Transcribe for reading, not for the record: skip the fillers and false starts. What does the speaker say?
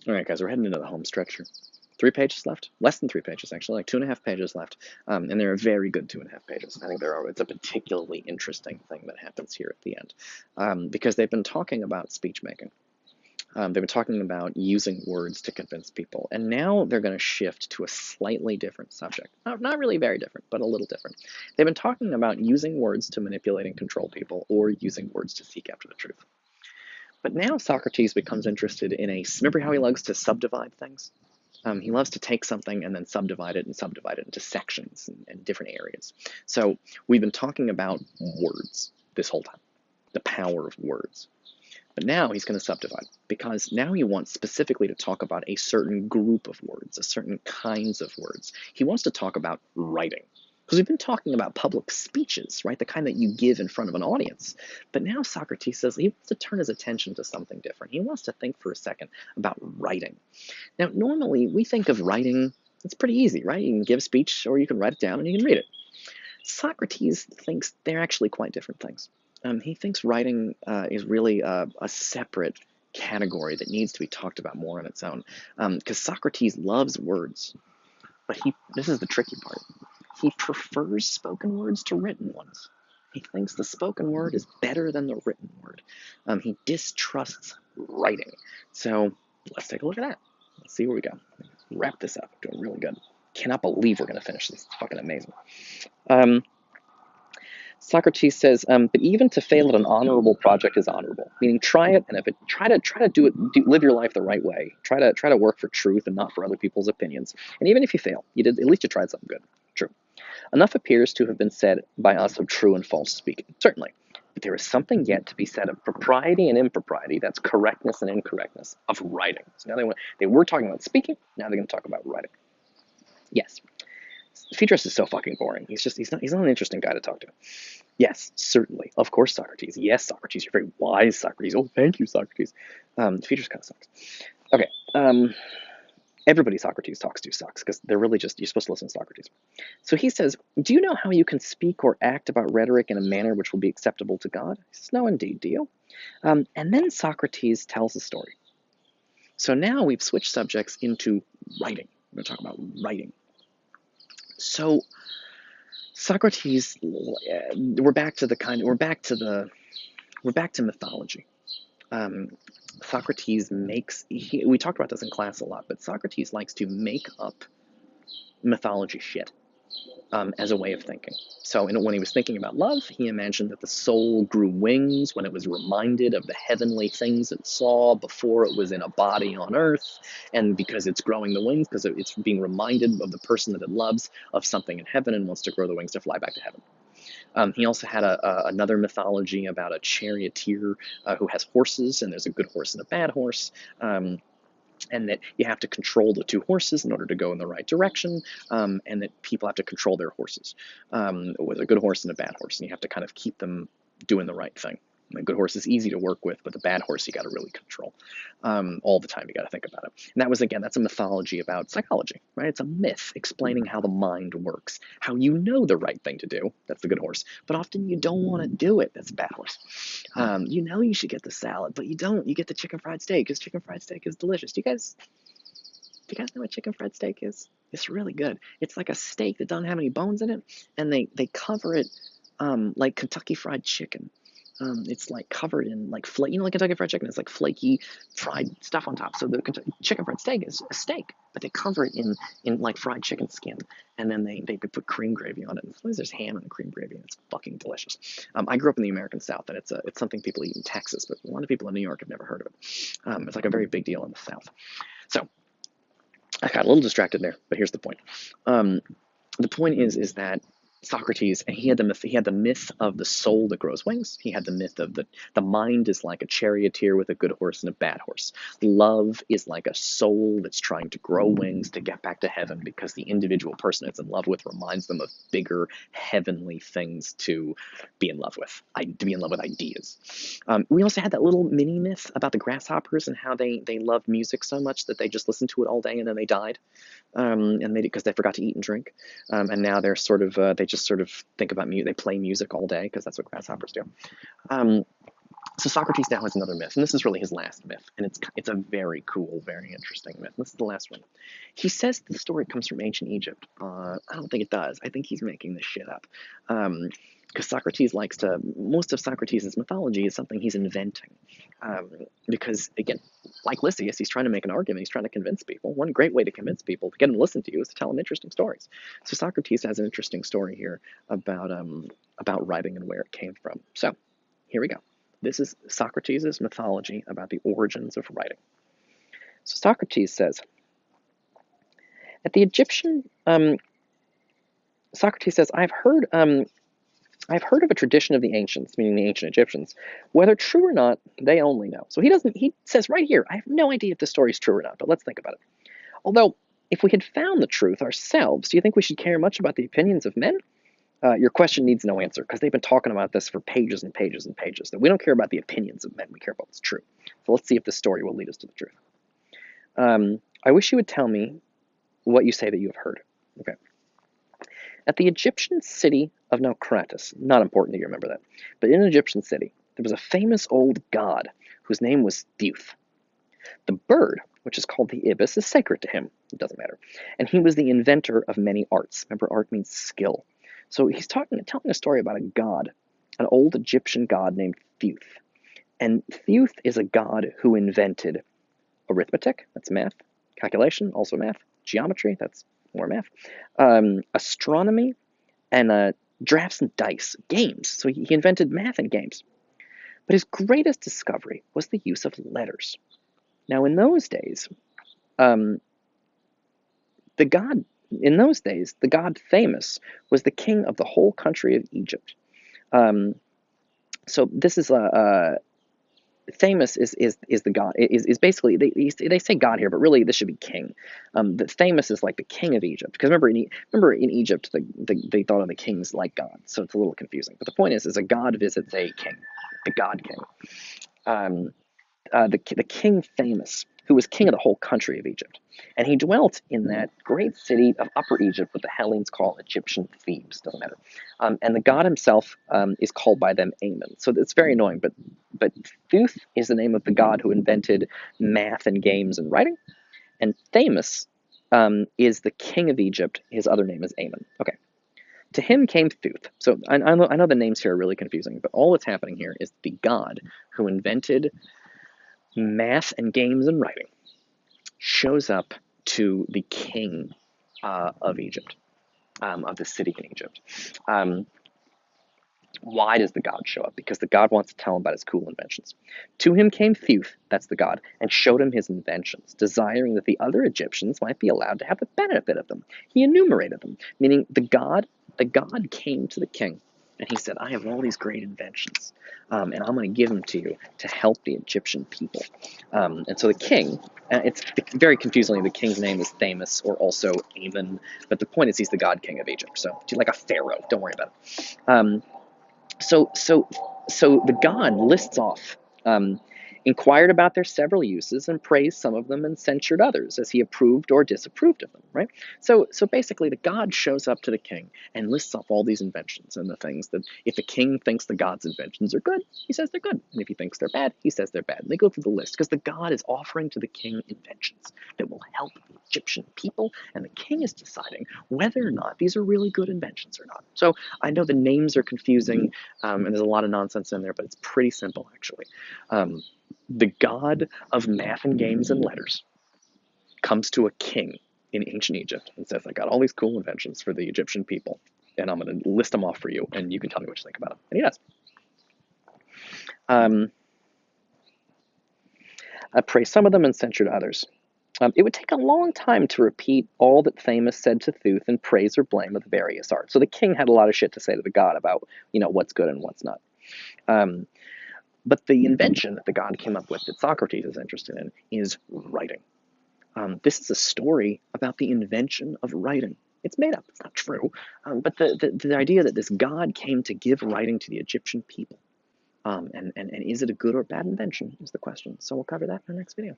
All right, guys, we're heading into the home stretch here. 3 pages left, less than 3 pages actually, like 2.5 pages left, and they're a very good 2.5 pages. I think it's a particularly interesting thing that happens here at the end, because they've been talking about speech making. They've been talking about using words to convince people, and now they're going to shift to a slightly different subject. Not really very different, but a little different. They've been talking about using words to manipulate and control people, or using words to seek after the truth. But now Socrates becomes interested in remember how he loves to subdivide things? He loves to take something and then subdivide it into sections and different areas. So we've been talking about words this whole time, the power of words. But now he's going to subdivide, because now he wants specifically to talk about a certain group of words, a certain kinds of words. He wants to talk about writing. Because we've been talking about public speeches, right? The kind that you give in front of an audience. But now Socrates says he wants to turn his attention to something different. He wants to think for a second about writing. Now, normally we think of writing, it's pretty easy, right? You can give a speech or you can write it down and you can read it. Socrates thinks they're actually quite different things. He thinks writing is really a separate category that needs to be talked about more on its own. Because Socrates loves words, but this is the tricky part. He prefers spoken words to written ones. He thinks the spoken word is better than the written word. He distrusts writing. So let's take a look at that. Let's see where we go. Wrap this up. Doing really good. Cannot believe we're going to finish this. It's fucking amazing. Socrates says, but even to fail at an honorable project is honorable. Meaning, try it, and if it try to do it, live your life the right way. Try to work for truth and not for other people's opinions. And even if you fail, at least you tried something good. True. Enough appears to have been said by us of true and false speaking, certainly. But there is something yet to be said of propriety and impropriety, that's correctness and incorrectness, of writing. So now they were talking about speaking, now they're going to talk about writing. Yes. Phaedrus is so fucking boring. He's not an interesting guy to talk to. Yes, certainly. Of course, Socrates. Yes, Socrates. You're very wise, Socrates. Oh, thank you, Socrates. Phaedrus kind of sucks. Okay. Everybody Socrates talks to sucks, because they're really just, you're supposed to listen to Socrates. So he says, do you know how you can speak or act about rhetoric in a manner which will be acceptable to God? He says, no, indeed, do you? And then Socrates tells a story. So now we've switched subjects into writing. We're going to talk about writing. So Socrates, we're back to mythology. Socrates we talked about this in class a lot, but Socrates likes to make up mythology shit as a way of thinking. So when he was thinking about love, he imagined that the soul grew wings when it was reminded of the heavenly things it saw before it was in a body on earth, and because it's growing the wings, because it's being reminded of the person that it loves of something in heaven and wants to grow the wings to fly back to heaven. He also had another mythology about a charioteer who has horses, and there's a good horse and a bad horse. And that you have to control the two horses in order to go in the right direction, and that people have to control their horses, with a good horse and a bad horse, and you have to kind of keep them doing the right thing. A good horse is easy to work with, but the bad horse you got to really control all the time. You got to think about it. And that's a mythology about psychology, right? It's a myth explaining how the mind works, how you know the right thing to do. That's the good horse, but often you don't want to do it. That's the bad horse. You know you should get the salad, but you don't. You get the chicken fried steak because chicken fried steak is delicious. Do you guys know what chicken fried steak is? It's really good. It's like a steak that doesn't have any bones in it, and they cover it like Kentucky Fried Chicken. It's like covered in like like Kentucky Fried Chicken. It's like flaky fried stuff on top. So the chicken fried steak is a steak, but they cover it in like fried chicken skin, and then they put cream gravy on it. And sometimes there's ham and cream gravy, and it's fucking delicious. I grew up in the American South, and it's something people eat in Texas, but a lot of people in New York have never heard of it. It's like a very big deal in the South. So I got a little distracted there, but here's the point. The point is that Socrates, he had the myth of the soul that grows wings. He had the myth of the mind is like a charioteer with a good horse and a bad horse. Love is like a soul that's trying to grow wings to get back to heaven, because the individual person it's in love with reminds them of bigger heavenly things to be in love with, ideas. We also had that little mini myth about the grasshoppers and how they loved music so much that they just listened to it all day and then they died, and because they forgot to eat and drink, and now they're sort of they just sort of think about music. They play music all day because that's what grasshoppers do. So Socrates now has another myth, and this is really his last myth, and it's a very cool, very interesting myth. This is the last one. He says the story comes from ancient Egypt. I don't think it does. I think he's making this shit up. Because Socrates likes to, most of Socrates' mythology is something he's inventing. Because, again, like Lysias, he's trying to make an argument, he's trying to convince people. One great way to convince people, to get them to listen to you, is to tell them interesting stories. So Socrates has an interesting story here about writing and where it came from. So, here we go. This is Socrates' mythology about the origins of writing. So Socrates says, at the Egyptian, Socrates says, I've heard of a tradition of the ancients, meaning the ancient Egyptians. Whether true or not, they only know. So he says right here, I have no idea if the story is true or not, but let's think about it. Although, if we had found the truth ourselves, do you think we should care much about the opinions of men? Your question needs no answer, because they've been talking about this for pages and pages and pages. That we don't care about the opinions of men, we care about what's true. So let's see if this story will lead us to the truth. I wish you would tell me what you say that you have heard. Okay. At the Egyptian city of Naucratis, not important that you remember that, but in an Egyptian city, there was a famous old god whose name was Theuth. The bird, which is called the ibis, is sacred to him. It doesn't matter. And he was the inventor of many arts. Remember, art means skill. So he's telling a story about a god, an old Egyptian god named Theuth. And Theuth is a god who invented arithmetic, that's math, calculation, also math, geometry, that's more math, astronomy, and drafts and dice, games. So he invented math and games. But his greatest discovery was the use of letters. Now, in those days, the god Thamus was the king of the whole country of Egypt. So this is Thamus is the god, is basically, they say god here, but really this should be king. The Thamus is like the king of Egypt, because remember in Egypt they thought of the kings like gods, so it's a little confusing. But the point is a god visits a king, the god king. The king Thamus, who was king of the whole country of Egypt. And he dwelt in that great city of Upper Egypt, what the Hellenes call Egyptian Thebes, doesn't matter. And the god himself is called by them Amen. So it's very annoying, but Thuth is the name of the god who invented math and games and writing. And Thamus is the king of Egypt. His other name is Amen. Okay. To him came Thuth. So I know the names here are really confusing, but all that's happening here is the god who invented math and games and writing shows up to the king of Egypt, of the city in Egypt. Why does the god show up? Because the god wants to tell him about his cool inventions. To him came Thuth, that's the god, and showed him his inventions, desiring that the other Egyptians might be allowed to have the benefit of them. He enumerated them, meaning the god came to the king, and he said, I have all these great inventions, and I'm going to give them to you to help the Egyptian people. And so the king, it's very confusingly, the king's name is Thamus, or also Amen, but the point is he's the god king of Egypt, so like a pharaoh, don't worry about it. So the god lists off, inquired about their several uses and praised some of them and censured others as he approved or disapproved of them, right? So basically the god shows up to the king and lists off all these inventions and the things that if the king thinks the god's inventions are good, he says they're good. And if he thinks they're bad, he says they're bad. And they go through the list because the god is offering to the king inventions that will help the Egyptian people, and the king is deciding whether or not these are really good inventions or not. So I know the names are confusing, and there's a lot of nonsense in there, but it's pretty simple actually. The god of math and games and letters comes to a king in ancient Egypt and says, I got all these cool inventions for the Egyptian people, and I'm going to list them off for you, and you can tell me what you think about them. And he does. I praised some of them and censured others. It would take a long time to repeat all that Thamus said to Thuth in praise or blame of the various arts. So the king had a lot of shit to say to the god about, what's good and what's not. But the invention that the god came up with that Socrates is interested in is writing. This is a story about the invention of writing. It's made up, it's not true, but the idea that this god came to give writing to the Egyptian people, and is it a good or bad invention is the question. So we'll cover that in our next video.